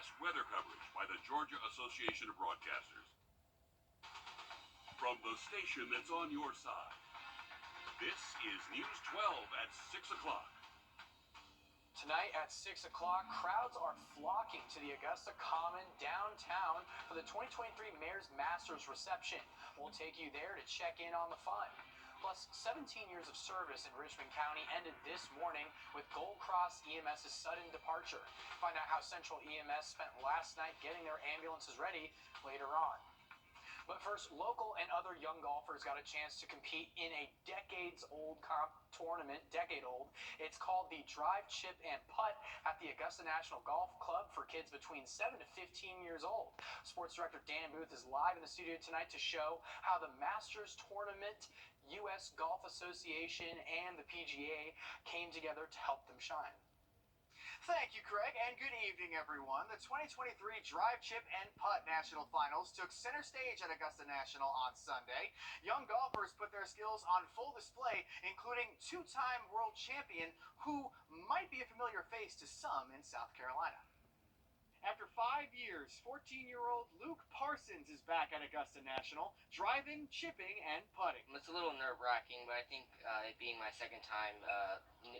best weather coverage by the Georgia Association of Broadcasters. From the station that's on your side, this is News 12 at 6 o'clock. Tonight at 6 o'clock, crowds are flocking to the Augusta Common downtown for the 2023 Mayor's Masters reception. We'll take you there to check in on the fun. Plus, 17 years of service in Richmond County ended this morning with Gold Cross EMS's sudden departure. Find out how Central EMS spent last night getting their ambulances ready later on. But first, local and other young golfers got a chance to compete in a decades-old tournament, decade-old. It's called the Drive, Chip, and Putt at the Augusta National Golf Club for kids between 7 to 15 years old. Sports Director Dan Booth is live in the studio tonight to show how the Masters Tournament, U.S. Golf Association, and the PGA came together to help them shine. Thank you, Craig, and good evening, everyone. The 2023 Drive, Chip, and Putt National Finals took center stage at Augusta National on Sunday. Young golfers put their skills on full display, including two-time world champion who might be a familiar face to some in South Carolina. After 5 years, 14-year-old Luke Parsons is back at Augusta National, driving, chipping, and putting. It's a little nerve-wracking, but I think it being my second time,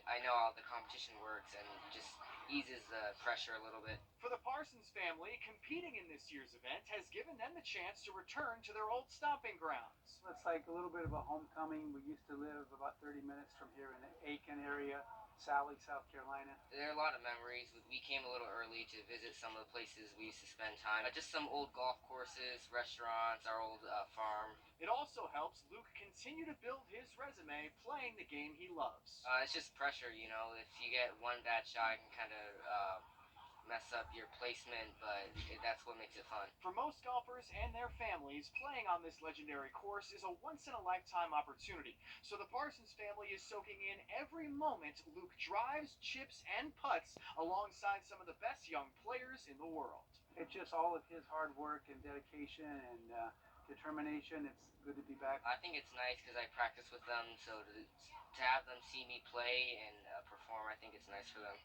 I know how the competition works and just eases the pressure a little bit. For the Parsons family, competing in this year's event has given them the chance to return to their old stomping grounds. It's like a little bit of a homecoming. We used to live about 30 minutes from here in the Aiken area, Sally, South Carolina. There are a lot of memories. We came a little early to visit some of the places we used to spend time. Just some old golf courses, restaurants, our old farm. It also helps Luke continue to build his resume playing the game he loves. It's just pressure, you know. If you get one bad shot, it can kind of mess up your placement, but that's what makes it fun. For most golfers and their families, playing on this legendary course is a once-in-a-lifetime opportunity. So the Parsons family is soaking in every moment Luke drives, chips, and putts alongside some of the best young players in the world. It's just all of his hard work and dedication and determination. It's good to be back. I think it's nice because I practice with them, so to have them see me play and perform, I think it's nice for them.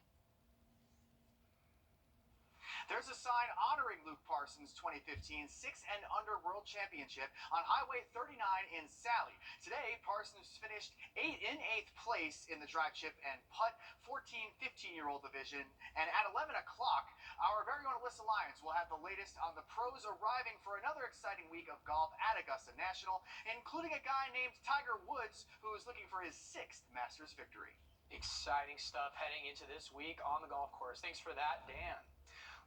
There's a sign honoring Luke Parsons' 2015 6 and Under World Championship on Highway 39 in Sally. Today, Parsons finished in 8th place in the Drive, Chip, and Putt 14-15-year-old division. And at 11 o'clock, our very own Alyssa Lyons will have the latest on the pros arriving for another exciting week of golf at Augusta National, including a guy named Tiger Woods, who is looking for his 6th Masters victory. Exciting stuff heading into this week on the golf course. Thanks for that, Dan.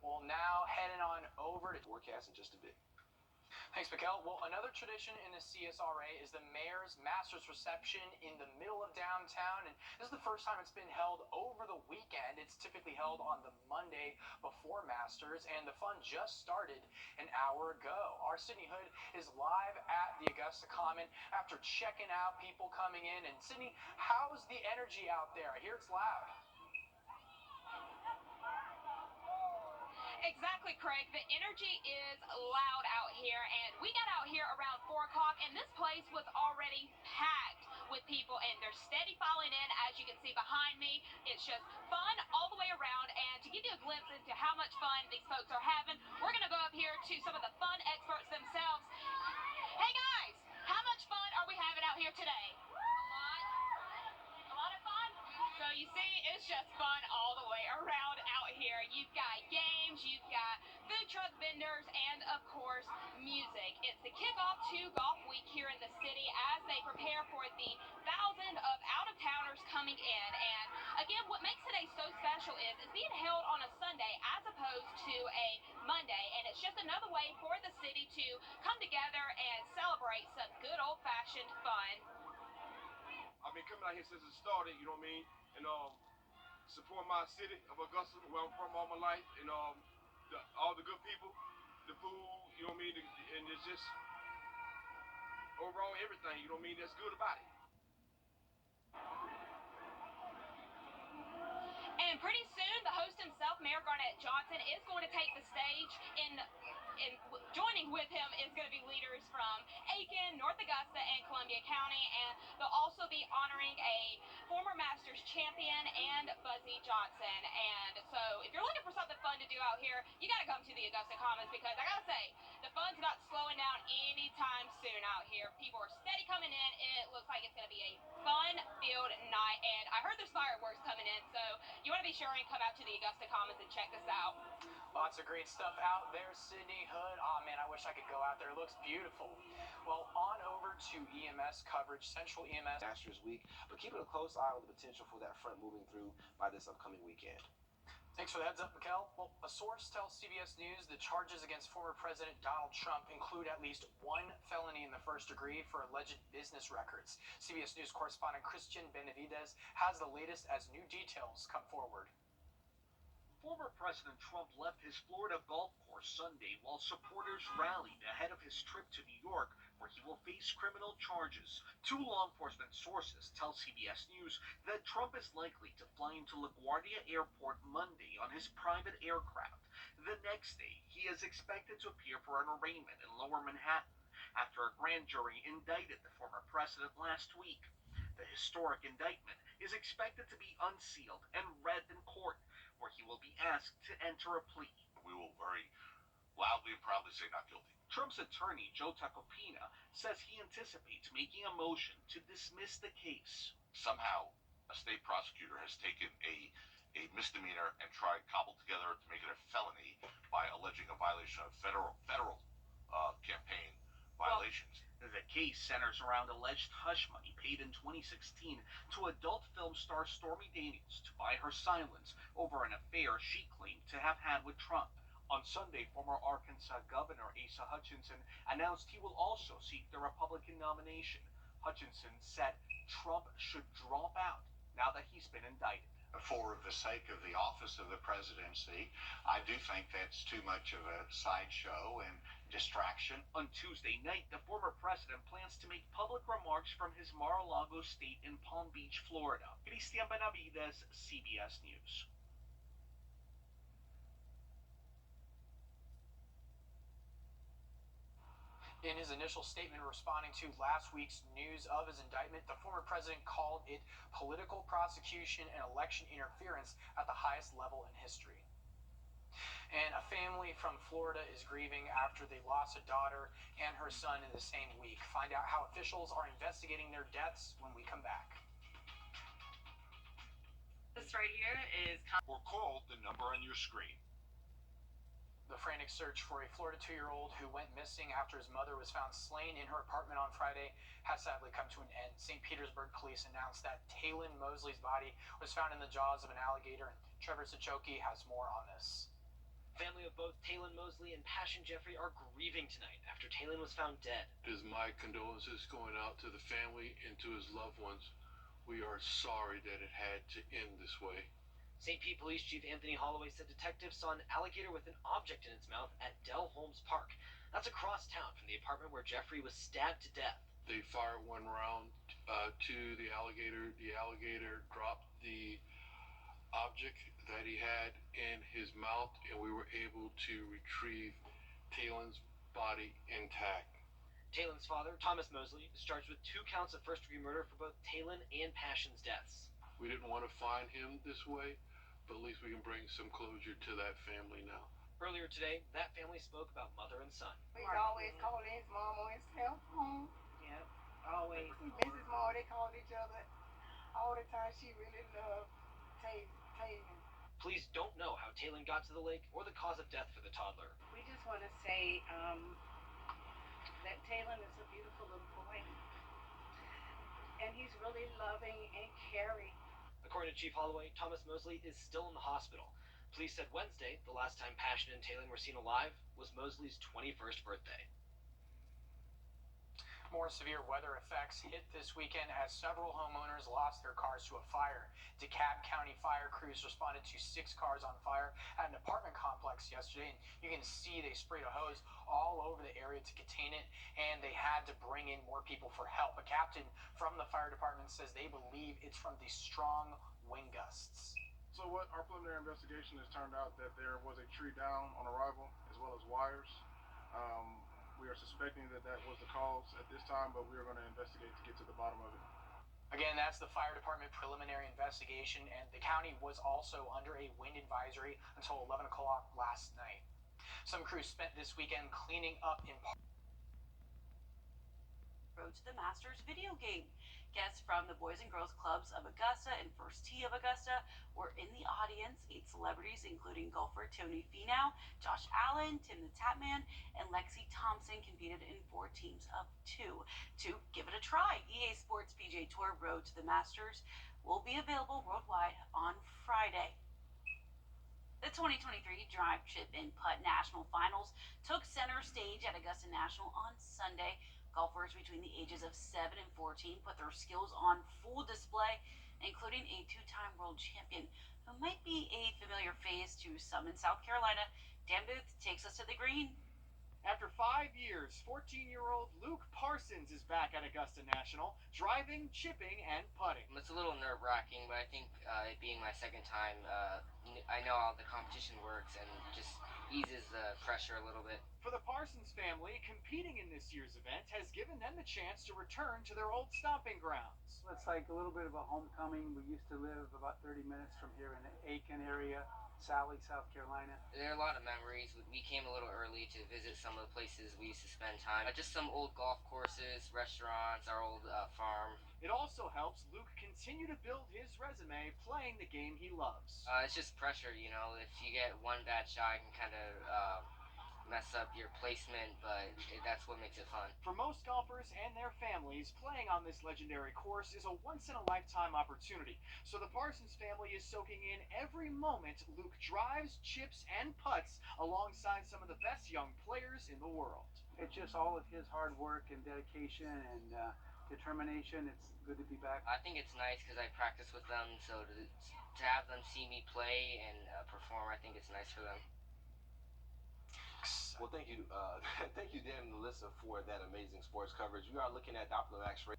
Well, now heading on over to forecast in just a bit. Thanks, Mikkel. Well, another tradition in the CSRA is the Mayor's Masters reception in the middle of downtown, and this is the first time it's been held over the weekend. It's typically held on the Monday before Masters, and the fun just started an hour ago. Our Sydney Hood is live at the Augusta Common after checking out people coming in. And Sydney, how's the energy out there? I hear it's loud. Exactly, Craig. The energy is loud out here, and we got out here around 4 o'clock, and this place was already packed with people, and they're steady filing in, as you can see behind me. It's just fun all the way around, and to give you a glimpse into how much fun these folks are having, we're going to go up here to some of the fun experts themselves. Hey, guys, how much fun are we having out here today? A lot of fun? So you see, it's just fun all the way around out here. You've got games, you've got food truck vendors, and of course, music. It's the kickoff to Golf Week here in the city as they prepare for the thousands of out-of-towners coming in. And again, what makes today so special is it's being held on a Sunday as opposed to a Monday, and it's just another way for the city to come together and celebrate some good old-fashioned fun. I've been coming out here since it started, you know what I mean? And support my city of Augusta, where I'm from all my life, and all the good people, the food, you know what I mean? And it's just overall everything, you know what I mean? That's good about it. And pretty soon, the host himself, Mayor Garnett Johnson, is going to take the stage. And joining with him is going to be leaders from Aiken, North Augusta, and Columbia County. And they'll also be honoring a former Masters champion and Buzz Jesse Johnson. And so if you're looking for something fun to do out here, you got to come to the Augusta Commons, because I got to say, the fun's not slowing down anytime soon out here. People are steady coming in. It looks like it's going to be a fun-filled night. And I heard there's fireworks coming in, so you want to be sure and come out to the Augusta Commons and check this out. Lots of great stuff out there, Sydney Hood. Oh man, I wish I could go out there. It looks beautiful. Well, on over to EMS coverage, Central EMS. Masters Week, but keeping a close eye on the potential for that front moving through by this upcoming weekend. Thanks for the heads up, Mikkel. Well, a source tells CBS News the charges against former President Donald Trump include at least one felony in the first degree for alleged business records. CBS News correspondent Christian Benavides has the latest as new details come forward. Former President Trump left his Florida golf course Sunday while supporters rallied ahead of his trip to New York, where he will face criminal charges. Two law enforcement sources tell CBS News that Trump is likely to fly into LaGuardia Airport Monday on his private aircraft. The next day, he is expected to appear for an arraignment in Lower Manhattan after a grand jury indicted the former president last week. The historic indictment is expected to be unsealed and read in court, where he will be asked to enter a plea. We will very loudly and proudly say not guilty. Trump's attorney, Joe Tacopina, says he anticipates making a motion to dismiss the case. Somehow, a state prosecutor has taken a misdemeanor and tried cobbled together to make it a felony by alleging a violation of federal campaign violations. The case centers around alleged hush money paid in 2016 to adult film star Stormy Daniels to buy her silence over an affair she claimed to have had with Trump. On Sunday, former Arkansas Governor Asa Hutchinson announced he will also seek the Republican nomination. Hutchinson said Trump should drop out now that he's been indicted. For the sake of the office of the presidency, I do think that's too much of a sideshow and distraction. On Tuesday night, the former president plans to make public remarks from his Mar-a-Lago estate in Palm Beach, Florida. Christian Benavides, CBS News. In his initial statement responding to last week's news of his indictment, the former president called it political prosecution and election interference at the highest level in history. And a family from Florida is grieving after they lost a daughter and her son in the same week. Find out how officials are investigating their deaths when we come back. This right here is... Or call the number on your screen. The frantic search for a Florida 2-year-old who went missing after his mother was found slain in her apartment on Friday has sadly come to an end. St. Petersburg police announced that Taylon Mosley's body was found in the jaws of an alligator, and Trevor Sachoki has more on this. Family of both Taylon Mosley and Passion Jeffrey are grieving tonight after Taylon was found dead. It is my condolences going out to the family and to his loved ones. We are sorry that it had to end this way. St. Pete Police Chief Anthony Holloway said detectives saw an alligator with an object in its mouth at Del Holmes Park. That's across town from the apartment where Jeffrey was stabbed to death. They fired one round to the alligator. The alligator dropped the object that he had in his mouth, and we were able to retrieve Taylon's body intact. Taylon's father, Thomas Mosley, is charged with 2 counts of first-degree murder for both Taylon and Passion's deaths. We didn't want to find him this way, but at least we can bring some closure to that family now. Earlier today, that family spoke about mother and son. He's always calling his mom on his cell phone. Yep, always. He misses his mom. They called each other all the time. She really loved Taylon. Police don't know how Taylon got to the lake or the cause of death for the toddler. We just want to say that Taylon is a beautiful little boy. And he's really loving and caring. According to Chief Holloway, Thomas Mosley is still in the hospital. Police said Wednesday, the last time Passion and Taylon were seen alive, was Mosley's 21st birthday. More severe weather effects hit this weekend as several homeowners lost their cars to a fire. DeKalb County fire crews responded to 6 cars on fire at an apartment complex yesterday, and you can see they sprayed a hose all over the area to contain it, and they had to bring in more people for help. A captain from the fire department says they believe it's from the strong wind gusts. So what our preliminary investigation has turned out that there was a tree down on arrival as well as wires. We are suspecting that was the cause at this time, but we are going to investigate to get to the bottom of it. Again, that's the fire department preliminary investigation. investigation, and the county was also under a wind advisory until 11 o'clock last night. Some crews spent this weekend cleaning up in Road to the Masters video game. Guests from the Boys and Girls Clubs of Augusta and First Tee of Augusta were in the audience. 8 celebrities, including golfer Tony Finau, Josh Allen, Tim the Tapman, and Lexi Thompson, competed in 4 teams of 2. To give it a try, EA Sports PGA Tour Road to the Masters will be available worldwide on Friday. The 2023 Drive Chip and Putt National Finals took center stage at Augusta National on Sunday. Golfers between the ages of 7 and 14 put their skills on full display, including a 2-time world champion who might be a familiar face to some in South Carolina. Dan Booth takes us to the green. After 5 years, 14-year-old Luke Parsons is back at Augusta National, driving, chipping, and putting. It's a little nerve-wracking, but I think it being my second time, I know how the competition works and just eases the pressure a little bit. For the Parsons family, competing in this year's event has given them the chance to return to their old stomping grounds. It's like a little bit of a homecoming. We used to live about 30 minutes from here in the Aiken area, Sally, South Carolina. There are a lot of memories. We came a little early to visit some of the places we used to spend time. Just some old golf courses, restaurants, our old farm. It also helps Luke continue to build his resume playing the game he loves. It's just pressure, you know. If you get one bad shot, it can kind of mess up your placement, but that's what makes it fun. For most golfers and their families, playing on this legendary course is a once-in-a-lifetime opportunity. So the Parsons family is soaking in every moment Luke drives, chips, and putts alongside some of the best young players in the world. It's just all of his hard work and dedication and determination. It's good to be back. I think it's nice because I practice with them, so to have them see me play and perform, I think it's nice for them. Well, thank you, Dan and Alyssa, for that amazing sports coverage. We are looking at Doppler Max Radio.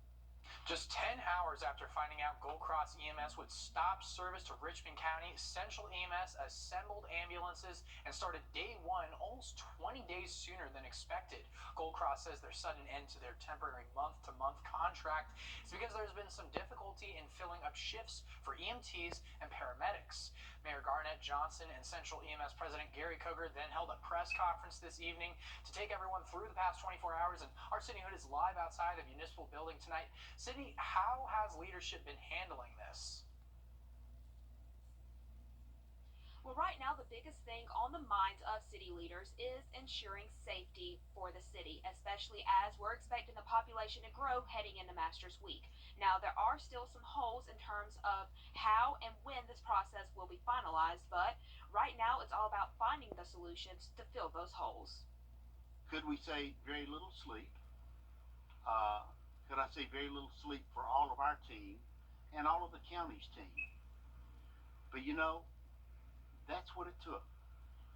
Just 10 hours after finding out Gold Cross EMS would stop service to Richmond County, Central EMS assembled ambulances and started day 1 almost 20 days sooner than expected. Gold Cross says their sudden end to their temporary month-to-month contract is because there's been some difficulty in filling up shifts for EMTs and paramedics. Mayor Garnett Johnson and Central EMS President Gary Coger then held a press conference this evening to take everyone through the past 24 hours, and our Sydney Hood is live outside the municipal building tonight. Sydney, how has leadership been handling this? Well, right now, the biggest thing on the minds of city leaders is ensuring safety for the city, especially as we're expecting the population to grow heading into Masters Week. Now, there are still some holes in terms of how and when this process will be finalized, but right now it's all about finding the solutions to fill those holes. Could we say very little sleep? Could I say very little sleep for all of our team and all of the county's team? But you know, that's what it took.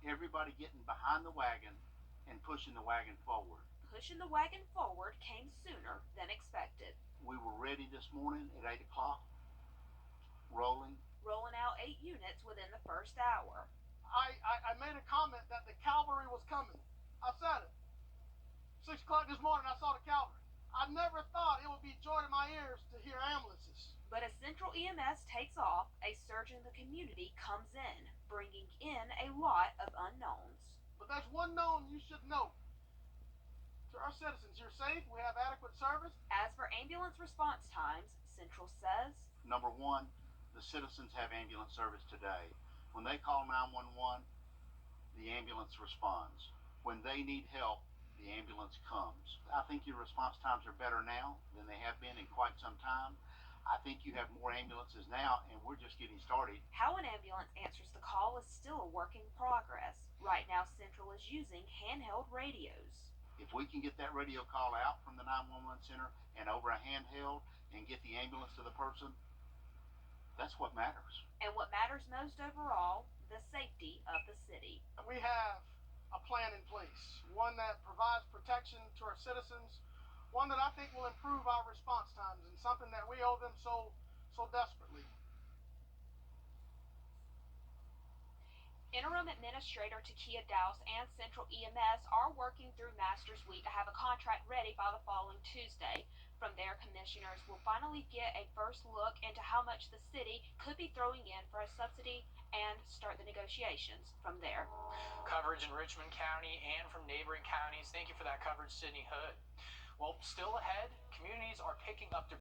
Everybody getting behind the wagon and pushing the wagon forward. Pushing the wagon forward came sooner than expected. We were ready this morning at 8 o'clock, rolling out 8 units within the first hour. I made a comment that the cavalry was coming. I said it. 6 o'clock this morning, I saw the cavalry. I never thought it would be joy to my ears to hear ambulances. But as Central EMS takes off, a surge in the community comes in, bringing in a lot of unknowns. But that's one known you should know. To our citizens, you're safe, we have adequate service. As for ambulance response times, Central says, Number one, the citizens have ambulance service today. When they call 911, the ambulance responds. When they need help, the ambulance comes. I think your response times are better now than they have been in quite some time. I think you have more ambulances now, and we're just getting started. How an ambulance answers the call is still a work in progress. Right now, Central is using handheld radios. If we can get that radio call out from the 911 center and over a handheld and get the ambulance to the person, that's what matters. And what matters most overall, the safety of the city. We have a plan in place, one that provides protection to our citizens, one that I think will improve our response times, and something that we owe them so desperately. Interim Administrator Takia Dowse and Central EMS are working through Masters Week to have a contract ready by the following Tuesday. from their commissioners will finally get a first look into how much the city could be throwing in for a subsidy and start the negotiations from there. Coverage in Richmond County and from neighboring counties. Thank you for that coverage, Sydney Hood. Well, still ahead, communities are picking up their